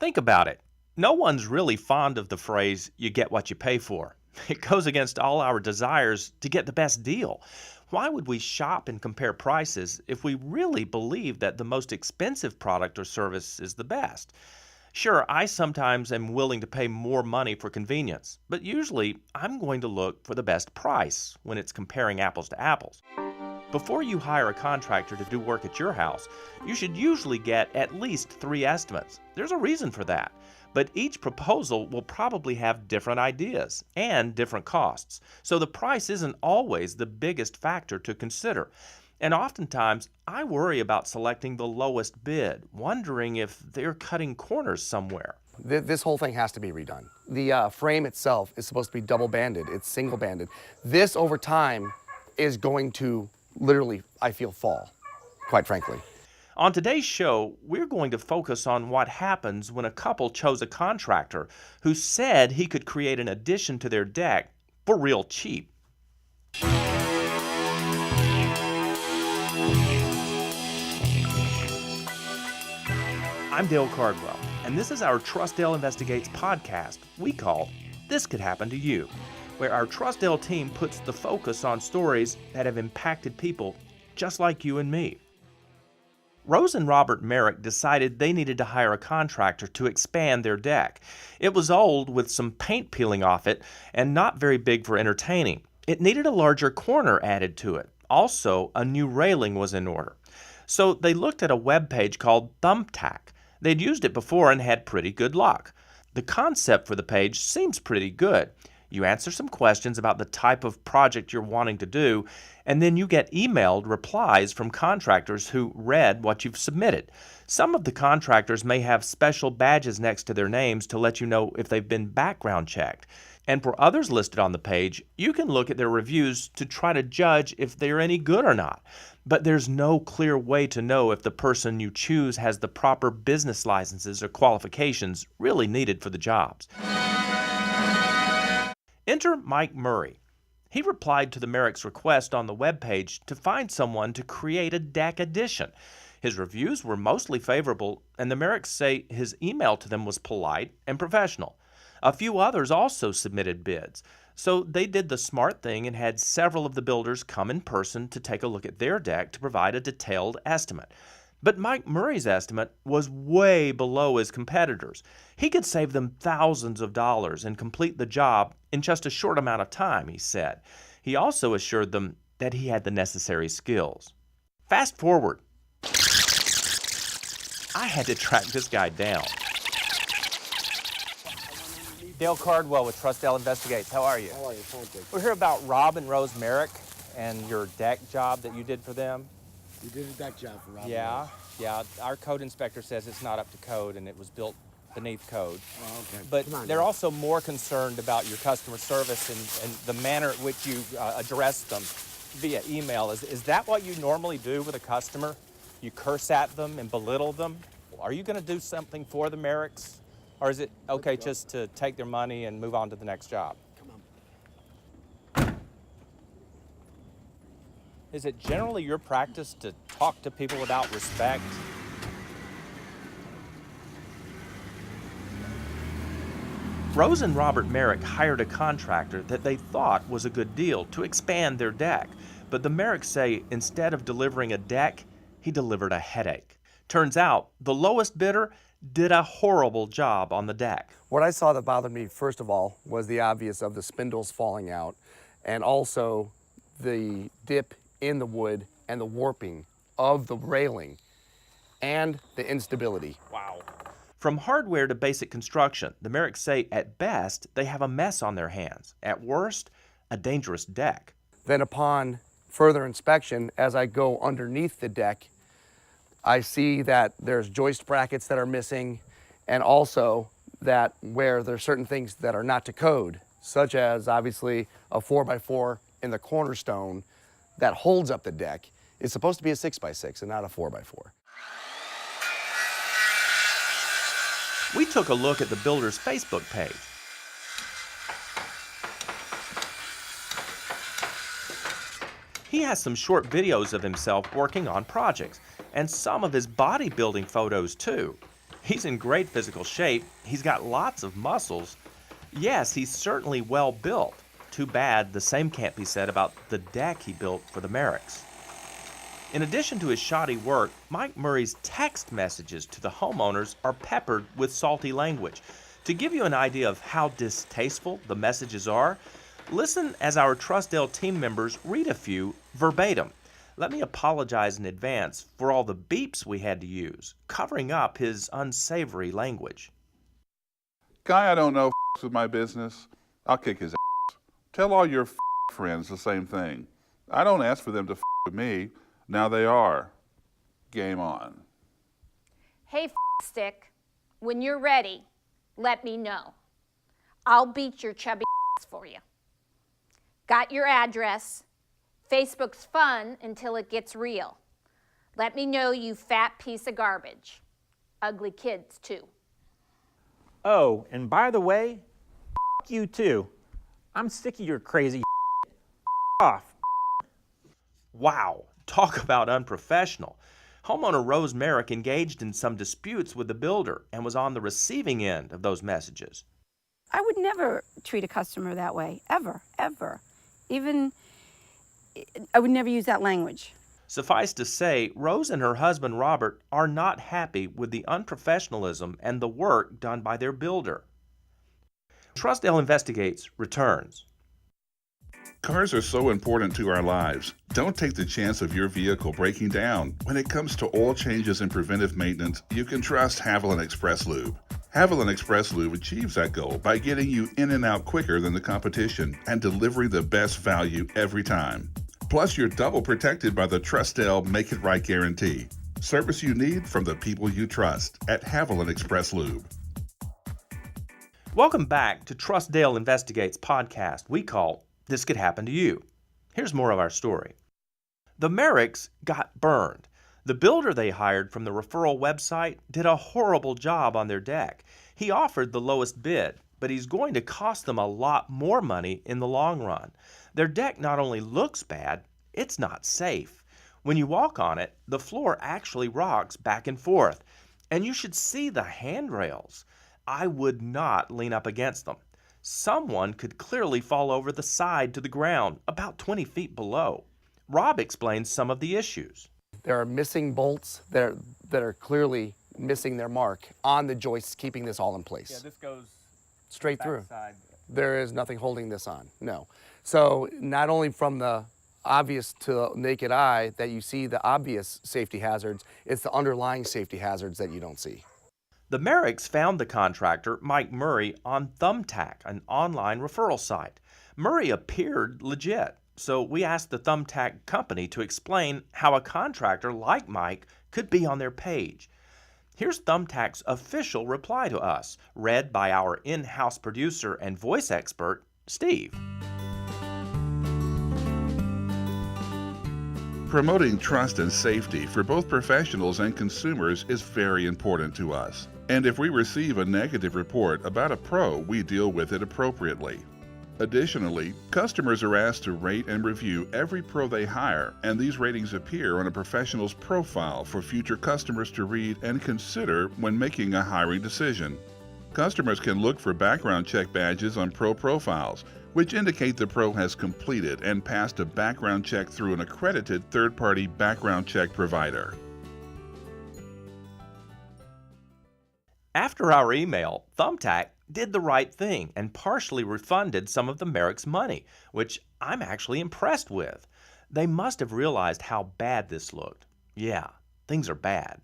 Think about it. No one's really fond of the phrase, you get what you pay for. It goes against all our desires to get the best deal. Why would we shop and compare prices if we really believe that the most expensive product or service is the best? Sure, I sometimes am willing to pay more money for convenience, but usually I'm going to look for the best price when it's comparing apples to apples. Before you hire a contractor to do work at your house, you should usually get at least 3 estimates. There's a reason for that, but each proposal will probably have different ideas and different costs, so the price isn't always the biggest factor to consider. And oftentimes, I worry about selecting the lowest bid, wondering if they're cutting corners somewhere. This whole thing has to be redone. The frame itself is supposed to be double banded, it's single banded. This over time is going to literally, I feel, fall, quite frankly. On today's show, we're going to focus on what happens when a couple chose a contractor who said he could create an addition to their deck for real cheap. I'm Dale Cardwell, and this is our Trustdale Investigates podcast we call This Could Happen to You, where our Trustdale team puts the focus on stories that have impacted people just like you and me. Rose and Robert Merrick decided they needed to hire a contractor to expand their deck. It was old with some paint peeling off it and not very big for entertaining. It needed a larger corner added to it. Also, a new railing was in order. So they looked at a web page called Thumbtack. They'd used it before and had pretty good luck. The concept for the page seems pretty good. You answer some questions about the type of project you're wanting to do, and then you get emailed replies from contractors who read what you've submitted. Some of the contractors may have special badges next to their names to let you know if they've been background checked. And for others listed on the page, you can look at their reviews to try to judge if they're any good or not. But there's no clear way to know if the person you choose has the proper business licenses or qualifications really needed for the jobs. Enter Mike Murray. He replied to the Merrick's request on the webpage to find someone to create a deck addition. His reviews were mostly favorable, and the Merricks say his email to them was polite and professional. A few others also submitted bids, so they did the smart thing and had several of the builders come in person to take a look at their deck to provide a detailed estimate. But Mike Murray's estimate was way below his competitors. He could save them thousands of dollars and complete the job in just a short amount of time, he said. He also assured them that he had the necessary skills. Fast forward. I had to track this guy down. Dale Cardwell with Trustdale Investigates. How are you? How are you? Fine, thank you. We're here about Rob and Rose Merrick and your deck job that you did for them. You did a deck job for Rob. Yeah. Our code inspector says it's not up to code and it was built beneath code. Oh, okay. But Come on, they're man. also more concerned about your customer service and the manner at which you address them via email. Is that what you normally do with a customer? You curse at them and belittle them? Are you going to do something for the Merricks? Or is it okay just to take their money and move on to the next job? Come on. Is it generally your practice to talk to people without respect? Rose and Robert Merrick hired a contractor that they thought was a good deal to expand their deck. But the Merricks say instead of delivering a deck, he delivered a headache. Turns out the lowest bidder did a horrible job on the deck. What I saw that bothered me, first of all, was the obvious of the spindles falling out, and also the dip in the wood and the warping of the railing and the instability. Wow. From hardware to basic construction, the Merricks say at best they have a mess on their hands. At worst, a dangerous deck. Then upon further inspection, as I go underneath the deck, I see that there's joist brackets that are missing, and also that where there's certain things that are not to code, such as obviously a 4x4 in the cornerstone that holds up the deck is supposed to be a 6x6 and not a 4x4. We took a look at the builder's Facebook page. He has some short videos of himself working on projects, and some of his bodybuilding photos too. He's in great physical shape. He's got lots of muscles. Yes, he's certainly well built. Too bad the same can't be said about the deck he built for the Merricks. In addition to his shoddy work, Mike Murray's text messages to the homeowners are peppered with salty language. To give you an idea of how distasteful the messages are, listen as our Trustdale team members read a few verbatim. Let me apologize in advance for all the beeps we had to use, covering up his unsavory language. Guy I don't know with my business, I'll kick his ass. Tell all your friends the same thing. I don't ask for them to with me. Now they are. Game on. Hey, stick, when you're ready, let me know. I'll beat your chubby for you. Got your address. Facebook's fun until it gets real. Let me know, you fat piece of garbage. Ugly kids, too. Oh, and by the way, you too. I'm sick of your crazy off. Wow, talk about unprofessional. Homeowner Rose Merrick engaged in some disputes with the builder and was on the receiving end of those messages. I would never treat a customer that way, ever, ever. Even, I would never use that language. Suffice to say, Rose and her husband Robert are not happy with the unprofessionalism and the work done by their builder. Trustdale Investigates returns. Cars are so important to our lives. Don't take the chance of your vehicle breaking down. When it comes to oil changes and preventive maintenance, you can trust Haviland Express Lube. Haviland Express Lube achieves that goal by getting you in and out quicker than the competition and delivering the best value every time. Plus, you're double protected by the Trustdale Make It Right guarantee. Service you need from the people you trust at Haviland Express Lube. Welcome back to Trustdale Investigates podcast we call This Could Happen to You. Here's more of our story. The Merricks got burned. The builder they hired from the referral website did a horrible job on their deck. He offered the lowest bid, but he's going to cost them a lot more money in the long run. Their deck not only looks bad, it's not safe. When you walk on it, the floor actually rocks back and forth. And you should see the handrails. I would not lean up against them. Someone could clearly fall over the side to the ground, about 20 feet below. Rob explains some of the issues. There are missing bolts that are clearly missing their mark on the joists, keeping this all in place. Yeah, this goes straight through. backside. There is nothing holding this on, no. So not only from the obvious to the naked eye that you see the obvious safety hazards, it's the underlying safety hazards that you don't see. The Merricks found the contractor, Mike Murray, on Thumbtack, an online referral site. Murray appeared legit, so we asked the Thumbtack company to explain how a contractor like Mike could be on their page. Here's Thumbtack's official reply to us, read by our in-house producer and voice expert, Steve. Promoting trust and safety for both professionals and consumers is very important to us. And if we receive a negative report about a pro, we deal with it appropriately. Additionally, customers are asked to rate and review every pro they hire, and these ratings appear on a professional's profile for future customers to read and consider when making a hiring decision. Customers can look for background check badges on pro profiles, which indicate the pro has completed and passed a background check through an accredited third-party background check provider. After our email, Thumbtack did the right thing and partially refunded some of the Merrick's money, which I'm actually impressed with. They must have realized how bad this looked. Yeah, things are bad.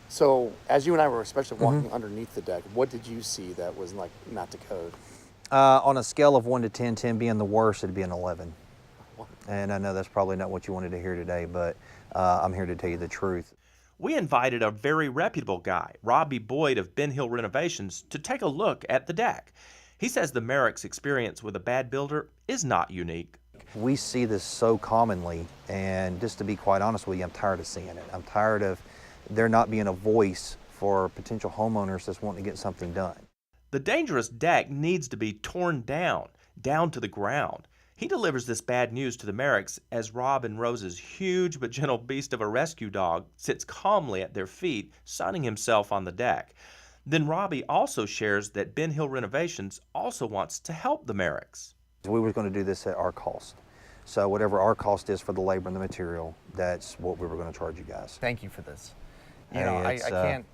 So as you and I were especially walking underneath the deck, what did you see that was like not to code? On a scale of 1 to 10, 10 being the worst, it'd be an 11. And I know that's probably not what you wanted to hear today, but I'm here to tell you the truth. We invited a very reputable guy, Robbie Boyd of Ben Hill Renovations, to take a look at the deck. He says the Merrick's experience with a bad builder is not unique. We see this so commonly, and just to be quite honest with you, I'm tired of seeing it. I'm tired of there not being a voice for potential homeowners that's wanting to get something done. The dangerous deck needs to be torn down to the ground. He delivers this bad news to the Merricks as Rob and Rose's huge but gentle beast of a rescue dog sits calmly at their feet, sunning himself on the deck. Then Robbie also shares that Ben Hill Renovations also wants to help the Merricks. We were going to do this at our cost. So whatever our cost is for the labor and the material, that's what we were going to charge you guys. Thank you for this. You Hey, know, I it's, can't,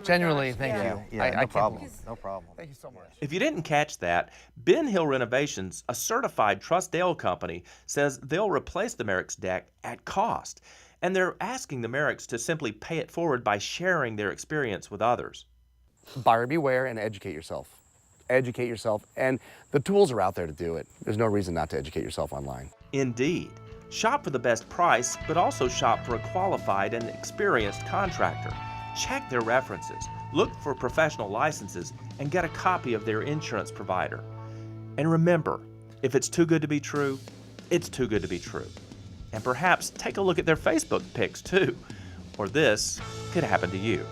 genuinely, thank you. Yeah, I no can't- problem. No problem. Thank you so much. If you didn't catch that, Ben Hill Renovations, a certified Trustdale company, says they'll replace the Merrick's deck at cost. And they're asking the Merricks to simply pay it forward by sharing their experience with others. Buyer beware and educate yourself. Educate yourself, and the tools are out there to do it. There's no reason not to educate yourself online. Indeed. Shop for the best price, but also shop for a qualified and experienced contractor. Check their references, look for professional licenses, and get a copy of their insurance provider. And remember, if it's too good to be true, it's too good to be true. And perhaps take a look at their Facebook pics too, or this could happen to you.